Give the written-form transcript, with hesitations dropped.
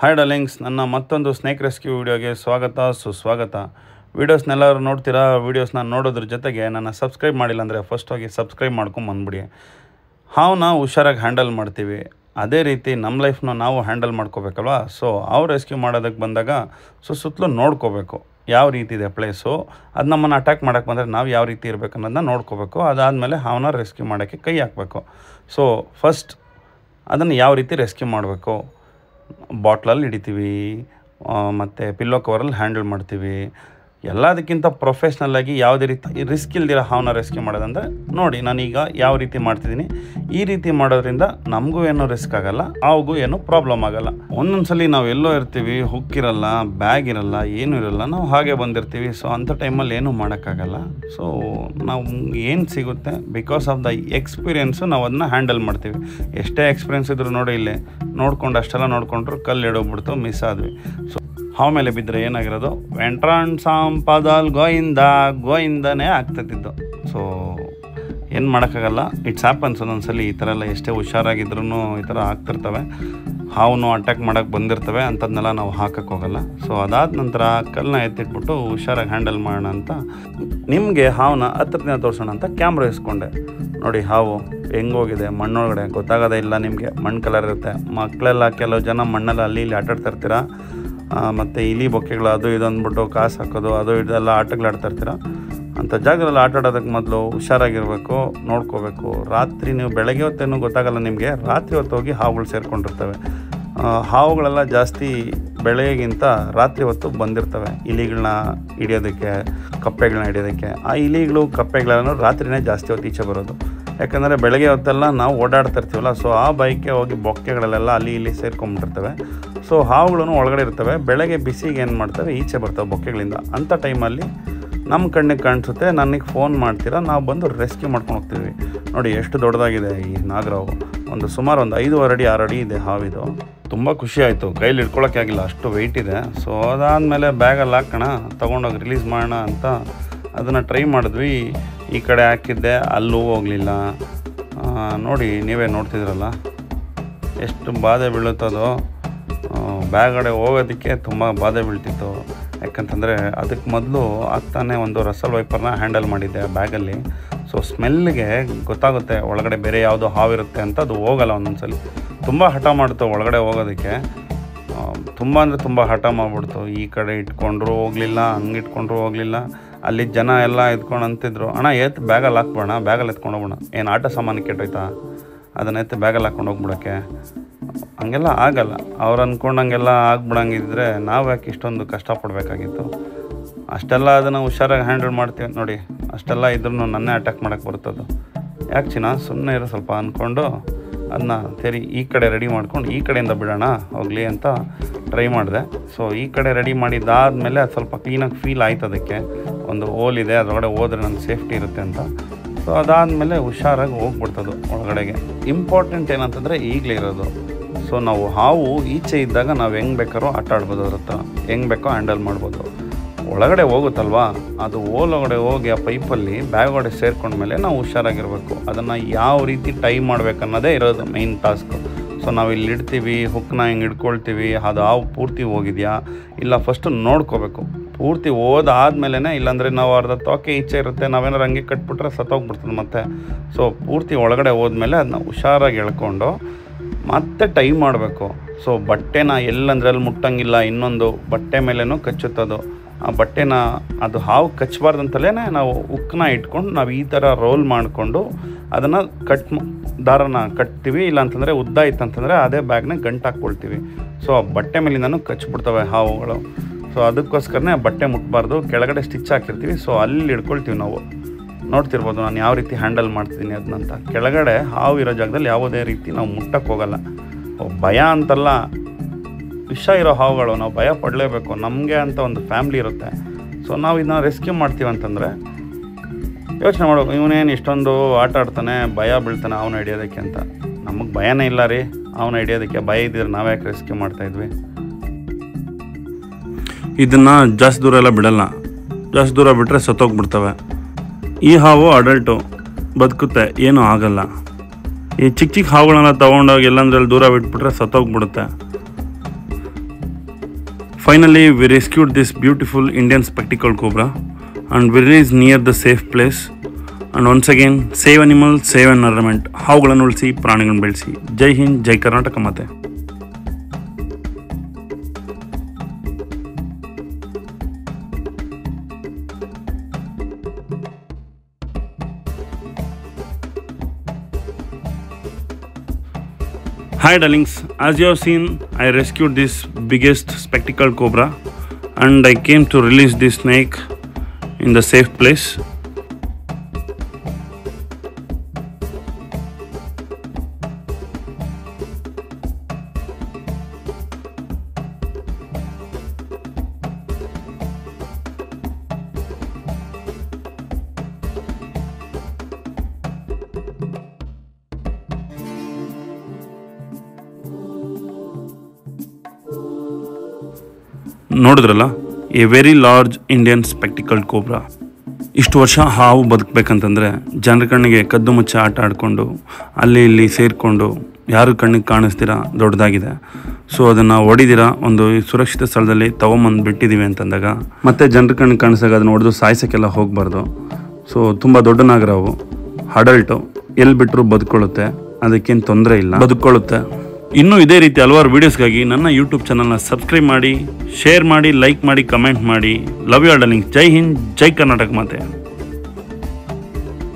Hi darlings, ನನ್ನ ಮತ್ತೊಂದು snake rescue ವಿಡಿಯೋಗೆ ಸುಸ್ವಾಗತ. ವೀಡಿಯೋಸ್ನೆಲ್ಲರೂ ನೋಡ್ತೀರಾ. ವೀಡಿಯೋಸ್ನ ನೋಡೋದ್ರ ಜೊತೆಗೆ ನನ್ನ ಸಬ್ಸ್ಕ್ರೈಬ್ ಮಾಡಿಲ್ಲ ಅಂದರೆ ಫಸ್ಟ್ ಹೋಗಿ ಸಬ್ಸ್ಕ್ರೈಬ್ ಮಾಡ್ಕೊಂಡು ಬಂದ್ಬಿಡಿ. ಹಾವನ್ನ ಹುಷಾರಾಗಿ ಹ್ಯಾಂಡಲ್ ಮಾಡ್ತೀವಿ, ಅದೇ ರೀತಿ ನಮ್ಮ ಲೈಫ್ನ ನಾವು ಹ್ಯಾಂಡಲ್ ಮಾಡ್ಕೋಬೇಕಲ್ವ. ಸೊ ಅವ್ರು ರೆಸ್ಕ್ಯೂ ಮಾಡೋದಕ್ಕೆ ಬಂದಾಗ ಸುತ್ತಲೂ ನೋಡ್ಕೋಬೇಕು ಯಾವ ರೀತಿ ಇದೆ ಪ್ಲೇಸು. ಅದು ನಮ್ಮನ್ನು ಅಟ್ಯಾಕ್ ಮಾಡೋಕ್ಕೆ ಬಂದರೆ ನಾವು ಯಾವ ರೀತಿ ಇರಬೇಕು ಅನ್ನೋದನ್ನ ನೋಡ್ಕೋಬೇಕು. ಅದಾದಮೇಲೆ ಹಾವನ್ನ ರೆಸ್ಕ್ಯೂ ಮಾಡೋಕ್ಕೆ ಕೈ ಹಾಕಬೇಕು. ಸೊ ಫಸ್ಟ್ ಅದನ್ನು ಯಾವ ರೀತಿ ರೆಸ್ಕ್ಯೂ ಮಾಡಬೇಕು, ಬಾಟ್ಲಲ್ಲಿ ಹಿಡಿತೀವಿ ಮತ್ತು ಪಿಲ್ಲೋ ಕವರಲ್ಲಿ ಹ್ಯಾಂಡಲ್ ಮಾಡ್ತೀವಿ. ಎಲ್ಲದಕ್ಕಿಂತ ಪ್ರೊಫೆಷ್ನಲ್ಲಾಗಿ ಯಾವುದೇ ರೀತಿ ರಿಸ್ಕ್ ಇಲ್ದಿರೋ ಹಾವನ್ನ ರೆಸ್ಕ್ಯೂ ಮಾಡೋದಂದರೆ ನೋಡಿ ನಾನೀಗ ಯಾವ ರೀತಿ ಮಾಡ್ತಿದ್ದೀನಿ. ಈ ರೀತಿ ಮಾಡೋದ್ರಿಂದ ನಮಗೂ ಏನೂ ರಿಸ್ಕ್ ಆಗೋಲ್ಲ, ಅವ್ರಿಗೂ ಏನೂ ಪ್ರಾಬ್ಲಮ್ ಆಗೋಲ್ಲ. ಒಂದೊಂದ್ಸಲಿ ನಾವು ಎಲ್ಲೋ ಇರ್ತೀವಿ, ಹುಕ್ಕಿರಲ್ಲ, ಬ್ಯಾಗ್ ಇರಲ್ಲ, ಏನೂ ಇರಲ್ಲ, ನಾವು ಹಾಗೆ ಬಂದಿರ್ತೀವಿ. ಸೊ ಅಂಥ ಟೈಮಲ್ಲಿ ಏನೂ ಮಾಡೋಕ್ಕಾಗಲ್ಲ. ಸೊ ನಾವು ಏನು ಸಿಗುತ್ತೆ ಬಿಕಾಸ್ ಆಫ್ ದ ಎಕ್ಸ್ಪೀರಿಯೆನ್ಸು ನಾವು ಅದನ್ನ ಹ್ಯಾಂಡಲ್ ಮಾಡ್ತೀವಿ. ಎಷ್ಟೇ ಎಕ್ಸ್ಪೀರಿಯೆನ್ಸ್ ಇದ್ರೂ ನೋಡಿ ಇಲ್ಲಿ ನೋಡ್ಕೊಂಡು ಅಷ್ಟೆಲ್ಲ ನೋಡ್ಕೊಂಡ್ರು ಕಲ್ಲು ಎಡೋಗ್ಬಿಡ್ತು, ಮಿಸ್ ಆದ್ವಿ. ಸೊ ಹಾವು ಮೇಲೆ ಬಿದ್ದರೆ ಏನಾಗಿರೋದು, ವೆಂಟ್ರಾನ್ ಸಾಂಪದಲ್ ಗೋಯಿಂದನೇ ಆಗ್ತತಿದ್ದು. ಸೊ ಏನು ಮಾಡೋಕ್ಕಾಗಲ್ಲ, ಇಟ್ಸ್ ಹ್ಯಾಪನ್ಸ್. ಒಂದೊಂದ್ಸಲಿ ಈ ಥರ ಎಲ್ಲ ಎಷ್ಟೇ ಹುಷಾರಾಗಿದ್ರೂ ಈ ಥರ ಆಗ್ತಿರ್ತವೆ. ಹಾವು ಅಟ್ಯಾಕ್ ಮಾಡೋಕ್ಕೆ ಬಂದಿರ್ತವೆ, ಅಂಥದ್ದನ್ನೆಲ್ಲ ನಾವು ಹಾಕಕ್ಕೆ ಹೋಗಲ್ಲ. ಸೊ ಅದಾದ ನಂತರ ಕಲ್ಲನ್ನ ಎತ್ತಿಟ್ಬಿಟ್ಟು ಹುಷಾರಾಗಿ ಹ್ಯಾಂಡಲ್ ಮಾಡೋಣ ಅಂತ ನಿಮಗೆ ಹಾವನ್ನ ಹತ್ತಿರದಿಂದ ತೋರಿಸೋಣ ಅಂತ ಕ್ಯಾಮ್ರಾ ಇಸ್ಕೊಂಡೆ. ನೋಡಿ ಹಾವು ಹೆಂಗೋಗಿದೆ ಮಣ್ಣೊಳಗಡೆ, ಗೊತ್ತಾಗೋದೇ ಇಲ್ಲ ನಿಮಗೆ. ಮಣ್ಣು ಕಲರ್ ಇರುತ್ತೆ. ಮಕ್ಕಳೆಲ್ಲ ಕೆಲವು ಜನ ಮಣ್ಣೆಲ್ಲ ಅಲ್ಲಿ ಇಲ್ಲಿ ಆಟಾಡ್ತಾ ಇರ್ತೀರ, ಮತ್ತು ಇಲಿ ಬೊಕ್ಕೆಗಳು ಅದು ಇದು ಅಂದ್ಬಿಟ್ಟು ಕಾಸು ಹಾಕೋದು ಅದು ಇದೆಲ್ಲ ಆಟಗಳಾಡ್ತಾ ಇರ್ತೀರ. ಅಂಥ ಜಾಗದಲ್ಲಿ ಆಟ ಆಡೋದಕ್ಕೆ ಮೊದಲು ಹುಷಾರಾಗಿರಬೇಕು, ನೋಡ್ಕೋಬೇಕು. ರಾತ್ರಿ ನೀವು ಬೆಳಗ್ಗೆ ಹೊತ್ತೇನು ಗೊತ್ತಾಗಲ್ಲ ನಿಮಗೆ, ರಾತ್ರಿ ಹೊತ್ತು ಹೋಗಿ ಹಾವುಗಳು ಸೇರ್ಕೊಂಡಿರ್ತವೆ. ಹಾವುಗಳೆಲ್ಲ ಜಾಸ್ತಿ ಬೆಳಗ್ಗೆಗಿಂತ ರಾತ್ರಿ ಹೊತ್ತು ಬಂದಿರ್ತವೆ ಇಲಿಗಳನ್ನ ಹಿಡಿಯೋದಕ್ಕೆ, ಕಪ್ಪೆಗಳನ್ನ ಹಿಡಿಯೋದಕ್ಕೆ. ಆ ಇಲಿಗಳು ಕಪ್ಪೆಗಳೆಲ್ಲ ರಾತ್ರಿನೇ ಜಾಸ್ತಿ ಹೊತ್ತು ಈಚೆ ಬರೋದು. ಯಾಕಂದರೆ ಬೆಳಗ್ಗೆ ಹೊತ್ತೆಲ್ಲ ನಾವು ಓಡಾಡ್ತಾ ಇರ್ತೀವಲ್ಲ, ಸೊ ಆ ಬೈಕ್ಗೆ ಹೋಗಿ ಬೊಕ್ಕೆಗಳೆಲ್ಲ ಅಲ್ಲಿ ಇಲ್ಲಿ ಸೇರ್ಕೊಂಡ್ಬಿಟ್ಟಿರ್ತವೆ. ಸೊ ಹಾವುಗಳು ಒಳಗಡೆ ಇರ್ತವೆ, ಬೆಳಗ್ಗೆ ಬಿಸಿಗೆ ಏನು ಮಾಡ್ತವೆ ಈಚೆ ಬರ್ತವೆ ಬೊಕ್ಕೆಗಳಿಂದ. ಅಂಥ ಟೈಮಲ್ಲಿ ನಮ್ಮ ಕಣ್ಣಿಗೆ ಕಾಣಿಸುತ್ತೆ, ನನಗೆ ಫೋನ್ ಮಾಡ್ತೀರಾ, ನಾವು ಬಂದು ರೆಸ್ಕ್ಯೂ ಮಾಡ್ಕೊಂಡು ಹೋಗ್ತೀವಿ. ನೋಡಿ ಎಷ್ಟು ದೊಡ್ಡದಾಗಿದೆ ಈ ನಾಗರಾವು. ಸುಮಾರು ಒಂದು 5.5 ಅಡಿ 6 ಅಡಿ ಇದೆ ಹಾವಿದು. ತುಂಬ ಖುಷಿ ಆಯಿತು, ಕೈಲಿ ಹಿಡ್ಕೊಳಕ್ಕೆ ಆಗಿಲ್ಲ, ಅಷ್ಟು ವೆಯ್ಟ್ ಇದೆ. ಸೊ ಅದಾದಮೇಲೆ ಬ್ಯಾಗಲ್ಲಿ ಹಾಕೋಣ, ತೊಗೊಂಡೋಗಿ ರಿಲೀಸ್ ಮಾಡೋಣ ಅಂತ ಅದನ್ನು ಟ್ರೈ ಮಾಡಿದ್ವಿ. ಈ ಕಡೆ ಹಾಕಿದ್ದೆ, ಅಲ್ಲೂ ಹೋಗಲಿಲ್ಲ. ನೋಡಿ ನೀವೇ ನೋಡ್ತಿದ್ರಲ್ಲ ಎಷ್ಟು ಬಾಧೆ ಬೀಳುತ್ತದೋ. ಬ್ಯಾಗಡೆ ಹೋಗೋದಕ್ಕೆ ತುಂಬ ಬಾಧೆ ಬೀಳ್ತಿತ್ತು. ಯಾಕಂತಂದರೆ ಅದಕ್ಕೆ ಮೊದಲು ಆಗ್ತಾನೆ ಒಂದು ರಸಲ್ ವೈಪರ್ನ ಹ್ಯಾಂಡಲ್ ಮಾಡಿದ್ದೆ ಬ್ಯಾಗಲ್ಲಿ. ಸೊ ಸ್ಮೆಲ್ಗೆ ಗೊತ್ತಾಗುತ್ತೆ ಒಳಗಡೆ ಬೇರೆ ಯಾವುದೋ ಹಾವಿರುತ್ತೆ ಅಂತ, ಅದು ಹೋಗಲ್ಲ. ಒಂದೊಂದ್ಸಲಿ ತುಂಬ ಹಠ ಮಾಡ್ತು ಒಳಗಡೆ ಹೋಗೋದಕ್ಕೆ, ತುಂಬ ಅಂದರೆ ತುಂಬ ಹಠ ಮಾಡಿಬಿಡ್ತು. ಈ ಕಡೆ ಇಟ್ಕೊಂಡ್ರು ಹೋಗಲಿಲ್ಲ, ಹಂಗೆ ಇಟ್ಕೊಂಡ್ರು ಹೋಗಲಿಲ್ಲ. ಅಲ್ಲಿ ಜನ ಎಲ್ಲ ಎತ್ಕೊಂಡು ಅಂತಿದ್ರು, ಅಣ್ಣ ಎತ್ತು ಬ್ಯಾಗಲ್ಲಿ ಹಾಕ್ಬೋಣ, ಬ್ಯಾಗಲ್ಲಿ ಎತ್ಕೊಂಡು ಹೋಗೋಣ. ಏನು ಆಟ ಸಾಮಾನು ಕೆಟ್ಟೋಯ್ತಾ, ಅದನ್ನ ಎತ್ತು ಬ್ಯಾಗಲ್ಲಿ ಹಾಕ್ಕೊಂಡು ಹೋಗ್ಬಿಡೋಕ್ಕೆ? ಹಂಗೆಲ್ಲ ಆಗಲ್ಲ. ಅವ್ರು ಅಂದ್ಕೊಂಡಂಗೆಲ್ಲ ಆಗ್ಬಿಡಂಗಿದ್ರೆ ನಾವು ಯಾಕೆ ಇಷ್ಟೊಂದು ಕಷ್ಟಪಡಬೇಕಾಗಿತ್ತು. ಅಷ್ಟೆಲ್ಲ ಅದನ್ನು ಹುಷಾರಾಗಿ ಹ್ಯಾಂಡಲ್ ಮಾಡ್ತೀವಿ. ನೋಡಿ ಅಷ್ಟೆಲ್ಲ ಇದ್ರೂ ನನ್ನೇ ಅಟ್ಯಾಕ್ ಮಾಡೋಕ್ಕೆ ಬರ್ತದ್ದು. ಯಾಕೆ ಚಿನ್ನ ಸುಮ್ಮನೆ ಇರೋ ಸ್ವಲ್ಪ ಅಂದ್ಕೊಂಡು ಅದನ್ನ ಸರಿ ಈ ಕಡೆ ರೆಡಿ ಮಾಡ್ಕೊಂಡು ಈ ಕಡೆಯಿಂದ ಬಿಡೋಣ ಹೋಗಲಿ ಅಂತ ಟ್ರೈ ಮಾಡಿದೆ. ಸೊ ಈ ಕಡೆ ರೆಡಿ ಮಾಡಿದ್ದಾದಮೇಲೆ ಅದು ಸ್ವಲ್ಪ ಕ್ಲೀನಾಗಿ ಫೀಲ್ ಆಯ್ತು. ಅದಕ್ಕೆ ಒಂದು ಹೋಲ್ ಇದೆ, ಅದರೊಳಗಡೆ ಹೋದರೆ ನನ್ನ ಸೇಫ್ಟಿ ಇರುತ್ತೆ ಅಂತ. ಸೊ ಅದಾದಮೇಲೆ ಹುಷಾರಾಗಿ ಹೋಗ್ಬಿಡ್ತದು ಒಳಗಡೆಗೆ. ಇಂಪಾರ್ಟೆಂಟ್ ಏನಂತಂದರೆ ಈಗಲೇ ಇರೋದು. ಸೊ ನಾವು ಹಾವು ಈಚೆ ಇದ್ದಾಗ ನಾವು ಹೆಂಗೆ ಬೇಕಾದ್ರೂ ಆಟ ಆಡ್ಬೋದು, ಅವ್ರ ಹತ್ರ ಹೆಂಗೆ ಬೇಕೋ ಹ್ಯಾಂಡಲ್ ಮಾಡ್ಬೋದು. ಒಳಗಡೆ ಹೋಗುತ್ತಲ್ವ, ಅದು ಒಳಗಡೆ ಹೋಗಿ ಆ ಪೈಪಲ್ಲಿ ಬ್ಯಾಗ್ ಒಳಗಡೆ ಸೇರ್ಕೊಂಡ್ಮೇಲೆ ನಾವು ಹುಷಾರಾಗಿರಬೇಕು. ಅದನ್ನು ಯಾವ ರೀತಿ ಟೈ ಮಾಡಬೇಕನ್ನೋದೇ ಇರೋದು ಮೈನ್ ಟಾಸ್ಕು. ಸೊ ನಾವು ಇಲ್ಲಿ ಇಡ್ತೀವಿ, ಹುಕ್ಕನ್ನ ಹಿಂಗೆ ಹಿಡ್ಕೊಳ್ತೀವಿ, ಅದು ಹಾವು ಪೂರ್ತಿ ಹೋಗಿದೆಯಾ ಇಲ್ಲ ಫಸ್ಟು ನೋಡ್ಕೋಬೇಕು. ಪೂರ್ತಿ ಹೋದಾದ್ಮೇಲೆ, ಇಲ್ಲಾಂದರೆ ನಾವು ಅರ್ಧ ತೋಕೆ ಈಚೆ ಇರುತ್ತೆ, ನಾವೇನಾರು ಹಂಗೆ ಕಟ್ಬಿಟ್ರೆ ಸತ್ತೋಗ್ಬಿಡ್ತದೆ ಮತ್ತೆ. ಸೊ ಪೂರ್ತಿ ಒಳಗಡೆ ಹೋದ್ಮೇಲೆ ಅದನ್ನ ಹುಷಾರಾಗಿ ಎಳ್ಕೊಂಡು ಮತ್ತೆ ಟೈ ಮಾಡಬೇಕು. ಸೊ ಬಟ್ಟೆನ ಎಲ್ಲಂದ್ರೆ ಅಲ್ಲಿ ಮುಟ್ಟಂಗಿಲ್ಲ, ಇನ್ನೊಂದು ಬಟ್ಟೆ ಮೇಲೇನೂ ಕಚ್ಚುತ್ತದು. ಆ ಬಟ್ಟೆನ ಅದು ಹಾವು ಕಚ್ಚಬಾರ್ದಂತಲೇ ನಾವು ಉಕ್ಕನ್ನ ಇಟ್ಕೊಂಡು ನಾವು ಈ ಥರ ರೋಲ್ ಮಾಡಿಕೊಂಡು ಅದನ್ನು ದಾರನ ಕಟ್ತೀವಿ. ಇಲ್ಲಾಂತಂದರೆ ಉದ್ದ ಇತ್ತಂತಂದರೆ ಅದೇ ಬ್ಯಾಗ್ನ ಗಂಟು ಹಾಕ್ಕೊಳ್ತೀವಿ. ಸೊ ಆ ಬಟ್ಟೆ ಮೇಲಿಂದನೂ ಕಚ್ಚಿಬಿಡ್ತವೆ ಹಾವುಗಳು. ಸೊ ಅದಕ್ಕೋಸ್ಕರನೇ ಆ ಬಟ್ಟೆ ಮುಟ್ಟಬಾರ್ದು, ಕೆಳಗಡೆ ಸ್ಟಿಚ್ ಹಾಕಿರ್ತೀವಿ. ಸೊ ಅಲ್ಲಿ ಹಿಡ್ಕೊಳ್ತೀವಿ ನಾವು. ನೋಡ್ತಿರ್ಬೋದು ನಾನು ಯಾವ ರೀತಿ ಹ್ಯಾಂಡಲ್ ಮಾಡ್ತಿದ್ದೀನಿ ಅದನ್ನಂತ. ಕೆಳಗಡೆ ಹಾವು ಇರೋ ಜಾಗದಲ್ಲಿ ಯಾವುದೇ ರೀತಿ ನಾವು ಮುಟ್ಟಕ್ಕೆ ಹೋಗಲ್ಲ. ಭಯ ಅಂತಲ್ಲ, ವಿಷ ಇರೋ ಹಾವುಗಳು, ನಾವು ಭಯ ಪಡಲೇಬೇಕು. ನಮಗೆ ಅಂತ ಒಂದು ಫ್ಯಾಮ್ಲಿ ಇರುತ್ತೆ. ಸೊ ನಾವು ಇದನ್ನ ರೆಸ್ಕ್ಯೂ ಮಾಡ್ತೀವಿ ಅಂತಂದರೆ ಯೋಚನೆ ಮಾಡಬೇಕು, ಇವನೇನು ಇಷ್ಟೊಂದು ಆಟ ಆಡ್ತಾನೆ, ಭಯ ಬೀಳ್ತಾನೆ ಅವನ್ನ ಹಿಡಿಯೋದಕ್ಕೆ ಅಂತ. ನಮಗೆ ಭಯನೇ ಇಲ್ಲ ರೀ ಅವನ್ನ ಹಿಡಿಯೋದಕ್ಕೆ. ಭಯ ಇದ್ದರೆ ನಾವು ಯಾಕೆ ರೆಸ್ಕ್ಯೂ ಮಾಡ್ತಾಯಿದ್ವಿ? ಇದನ್ನು ಜಾಸ್ತಿ ದೂರ ಎಲ್ಲ ಬಿಡಲ್ಲ, ಜಾಸ್ತಿ ದೂರ ಬಿಟ್ಟರೆ ಸತ್ತೋಗ್ಬಿಡ್ತವೆ. ಈ ಹಾವು ಅಡಲ್ಟು, ಬದುಕುತ್ತೆ, ಏನೂ ಆಗಲ್ಲ. ಈ ಚಿಕ್ಕ ಚಿಕ್ಕ ಹಾವುಗಳನ್ನ ತೊಗೊಂಡೋಗಿ ಎಲ್ಲಂದ್ರಲ್ಲಿ ದೂರ ಬಿಟ್ಬಿಟ್ರೆ ಸತ್ತೋಗ್ಬಿಡುತ್ತೆ. Finally, we rescued this beautiful Indian spectacled cobra and we released near the safe place. And once again, save animals, save environment. ಹಾವುಗಳನ್ನು ಉಳಿಸಿ, ಪ್ರಾಣಿಗಳನ್ನು ಬೆಳೆಸಿ. ಜೈ ಹಿಂದ್, ಜೈ ಕರ್ನಾಟಕ ಮಾತೆ. Hi darlings, as you have seen, I rescued this biggest spectacled cobra and I came to release this snake in the safe place. ನೋಡಿದ್ರಲ್ಲ, a very large Indian spectacled cobra. ಇಷ್ಟು ವರ್ಷ ಹಾವು ಬದುಕಬೇಕಂತಂದರೆ ಜನರ ಕಣ್ಣಿಗೆ ಕದ್ದು ಮುಚ್ಚ ಆಟ ಆಡಿಕೊಂಡು ಅಲ್ಲಿ ಇಲ್ಲಿ ಸೇರಿಕೊಂಡು ಯಾರು ಕಣ್ಣಿಗೆ ಕಾಣಿಸ್ತೀರ ದೊಡ್ಡದಾಗಿದೆ. ಸೊ ಅದನ್ನು ಹೊಡಿದಿರ ಒಂದು ಸುರಕ್ಷಿತ ಸ್ಥಳದಲ್ಲಿ ತೊಗೊಂಬಂದು ಬಿಟ್ಟಿದ್ದೀವಿ ಅಂತಂದಾಗ ಮತ್ತೆ ಜನರ ಕಣ್ಣಿಗೆ ಕಾಣಿಸಿದಾಗ ಅದನ್ನು ಹೊಡೆದು ಸಾಯಿಸೋಕ್ಕೆಲ್ಲ ಹೋಗಬಾರ್ದು. ಸೊ ತುಂಬ ದೊಡ್ಡ ನಾಗರಾವು, ಅಡಲ್ಟು, ಎಲ್ಲಿ ಬಿಟ್ಟರು ಬದುಕೊಳ್ಳುತ್ತೆ, ಅದಕ್ಕೇನು ತೊಂದರೆ ಇಲ್ಲ, ಬದುಕೊಳ್ಳುತ್ತೆ. ಇನ್ನೂ ಇದೇ ರೀತಿ ಹಲವಾರು ವೀಡಿಯೋಸ್ಗಾಗಿ ನನ್ನ ಯೂಟ್ಯೂಬ್ ಚಾನಲ್ನ ಸಬ್ಸ್ಕ್ರೈಬ್ ಮಾಡಿ, ಶೇರ್ ಮಾಡಿ, ಲೈಕ್ ಮಾಡಿ, ಕಮೆಂಟ್ ಮಾಡಿ. Love you all darlings. Jai Hind, Jai Karnataka ಮಾತೆ.